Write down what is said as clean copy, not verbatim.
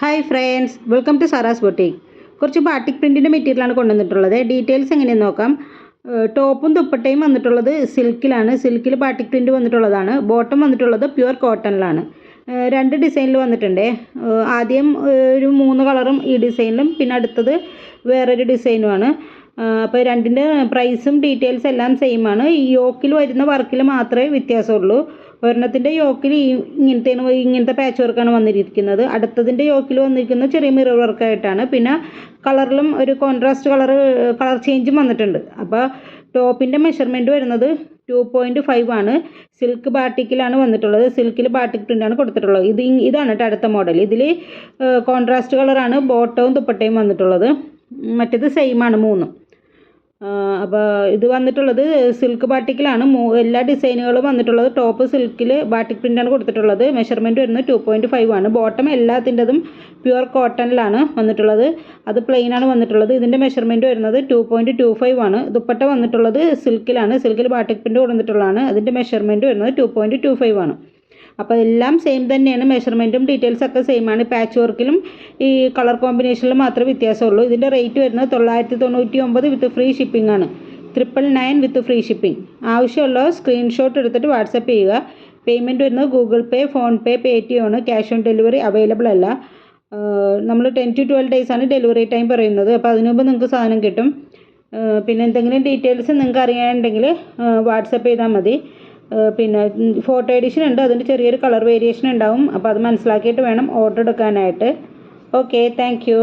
Hi friends, welcome to Sara's boutique. കുറച്ച് ബാട്ടിക് പ്രിൻറ്റിൻ്റെ മെറ്റീരിയലാണ് കൊണ്ടുവന്നിട്ടുള്ളത്. ഡീറ്റെയിൽസ് എങ്ങനെയെന്ന് നോക്കാം. ടോപ്പും ദുപ്പട്ടയും വന്നിട്ടുള്ളത് സിൽക്കിലാണ്. സിൽക്കിൽ ബാട്ടിക് പ്രിൻറ്റ് വന്നിട്ടുള്ളതാണ്. ബോട്ടം വന്നിട്ടുള്ളത് പ്യുവർ കോട്ടണിലാണ്. രണ്ട് ഡിസൈനിൽ വന്നിട്ടുണ്ട്. ആദ്യം ഒരു 3 കളറും ഈ ഡിസൈനിലും, പിന്നെ അടുത്തത് വേറൊരു ഡിസൈനുമാണ്. അപ്പോൾ രണ്ടിൻ്റെ പ്രൈസും ഡീറ്റെയിൽസ് എല്ലാം സെയിം ആണ്. ഈ യോക്കിൽ വരുന്ന വർക്കിൽ മാത്രമേ വ്യത്യാസമുള്ളൂ. ഒരെണ്ണത്തിൻ്റെ യോക്കിൽ ഇങ്ങനത്തെ പാച്ച് വർക്കാണ് വന്നിരിക്കുന്നത്. അടുത്തതിൻ്റെ യോക്കിൽ വന്നിരിക്കുന്നത് ചെറിയ മിറർ വർക്കായിട്ടാണ്. പിന്നെ കളറിലും ഒരു കോൺട്രാസ്റ്റ് കളർ ചേഞ്ചും വന്നിട്ടുണ്ട്. അപ്പോൾ ടോപ്പിൻ്റെ മെഷർമെൻറ്റ് വരുന്നത് 2.5 ആണ്. സിൽക്ക് ബാട്ടിക്കിലാണ് വന്നിട്ടുള്ളത്. സിൽക്കിൽ ബാട്ടിക് പ്രിൻ്റാണ് കൊടുത്തിട്ടുള്ളത്. ഇതാണ് കേട്ടോ അടുത്ത മോഡൽ. ഇതിൽ കോൺട്രാസ്റ്റ് കളറാണ് ബോട്ടവും ദുപ്പട്ടയും വന്നിട്ടുള്ളത്. മറ്റേത് സെയിമാണ് 3. അപ്പോൾ ഇത് വന്നിട്ടുള്ളത് സിൽക്ക് ബാട്ടിക്കിലാണ്. എല്ലാ ഡിസൈനുകളും വന്നിട്ടുള്ളത് ടോപ്പ് സിൽക്കിൽ ബാട്ടിക് പ്രിൻ്റാണ് കൊടുത്തിട്ടുള്ളത്. മെഷർമെൻറ്റ് വരുന്നത് 2.5 ആണ്. ബോട്ടം എല്ലാത്തിൻ്റെതും പ്യുവർ കോട്ടണിലാണ് വന്നിട്ടുള്ളത്. അത് പ്ലെയിനാണ് വന്നിട്ടുള്ളത്. ഇതിൻ്റെ മെഷർമെൻറ്റ് വരുന്നത് 2.25 ആണ്. ദുപ്പട്ട വന്നിട്ടുള്ളത് സിൽക്കിലാണ്. സിൽക്കിൽ ബാട്ടിക് പ്രിൻ്റ് കൊടുത്തിട്ടുള്ളതാണ്. അതിൻ്റെ മെഷർമെൻറ്റ് വരുന്നത് 2.25 ആണ്. അപ്പോൾ എല്ലാം സെയിം തന്നെയാണ്. മെഷർമെൻറ്റും ഡീറ്റെയിൽസൊക്കെ സെയിം ആണ്. പാച്ച് വർക്കിലും ഈ കളർ കോമ്പിനേഷനിലും മാത്രമേ വ്യത്യാസമുള്ളൂ. ഇതിൻ്റെ റേറ്റ് വരുന്നത് 999 വിത്ത് ഫ്രീ ഷിപ്പിംഗ് ആണ്. 999 വിത്ത് ഫ്രീ ഷിപ്പിംഗ്. ആവശ്യമുള്ള സ്ക്രീൻഷോട്ട് എടുത്തിട്ട് വാട്സപ്പ് ചെയ്യുക. പേയ്മെൻറ്റ് വരുന്നത് ഗൂഗിൾ പേ, ഫോൺ പേ, പേടിഎം ആണ്. ക്യാഷ് ഓൺ ഡെലിവറി അവൈലബിൾ അല്ല. നമ്മൾ 10 to 12 days ആണ് ഡെലിവറി ടൈം പറയുന്നത്. അപ്പോൾ അതിനു മുമ്പ് നിങ്ങൾക്ക് സാധനം കിട്ടും. പിന്നെ എന്തെങ്കിലും ഡീറ്റെയിൽസ് നിങ്ങൾക്ക് അറിയാനുണ്ടെങ്കിൽ വാട്സപ്പ് ചെയ്താൽ മതി. പിന്നെ ഫോട്ടോ എഡിഷൻ ഉണ്ട്. അതിൻ്റെ ചെറിയൊരു കളർ വേരിയേഷൻ ഉണ്ടാവും. അപ്പോൾ അത് മനസ്സിലാക്കിയിട്ട് വേണം ഓർഡർ എടുക്കാനായിട്ട്. Okay, thank you.